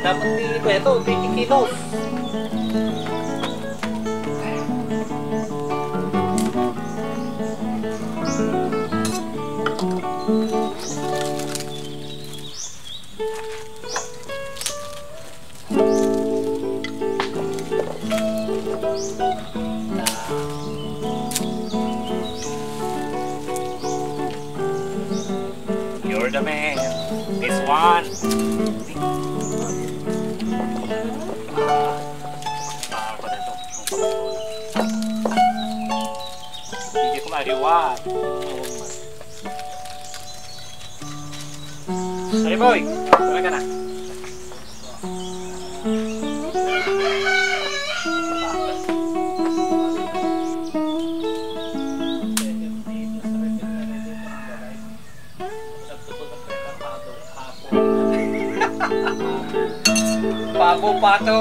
Dapat itu 20 kilo. You're the man. This one. Hindi ko mariwan. Sorry boy, tara ka na. Bago pa to.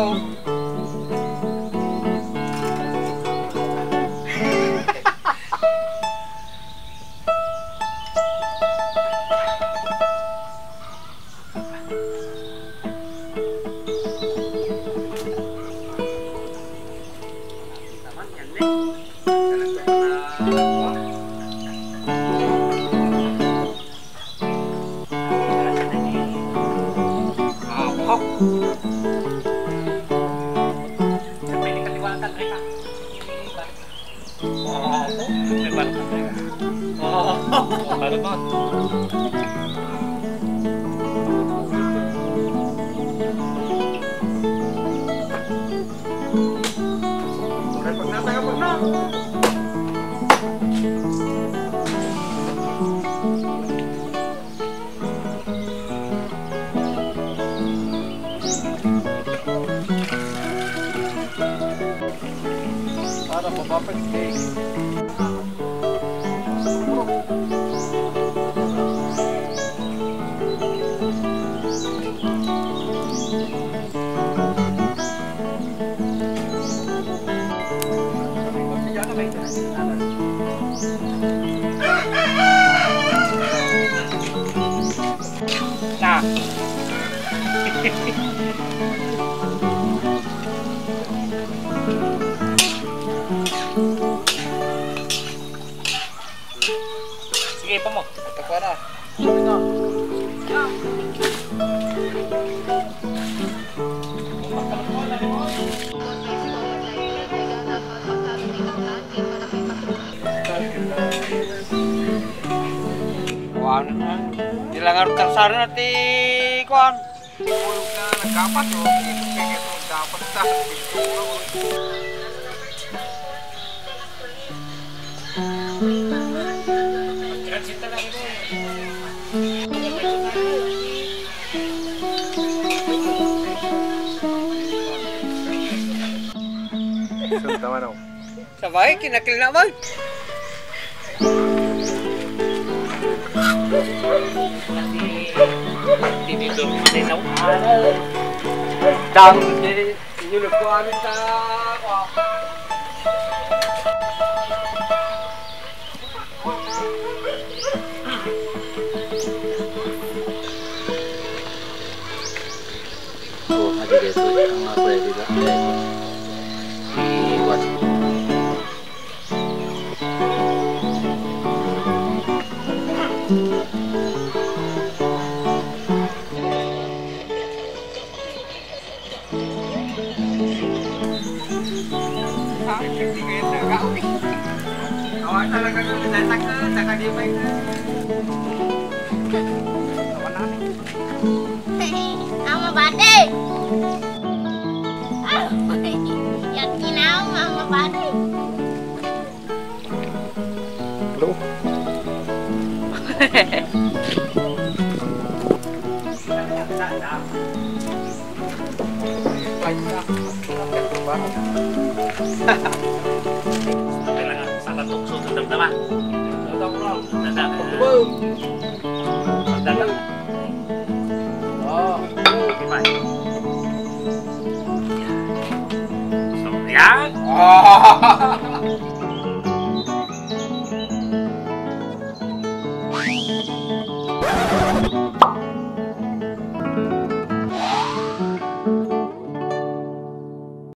Para papapat steak. Nah. Sige, pa mo. Ito para. Ito. Kuan, dilangar tersara nanti kuan. Muluk na nagkapat o kaya dapat sa kita lagi deh. Tama na. Sabay, kinakil na ba? Dito na naw. Dang di uniform ta. Oh, ada dito ang pwede ba? Iwas. Awak talaga datang ke saka dia main. Nama Bade. na. Kailangan sa katukso ng damdaman. Tatap lang. Nada. Boom!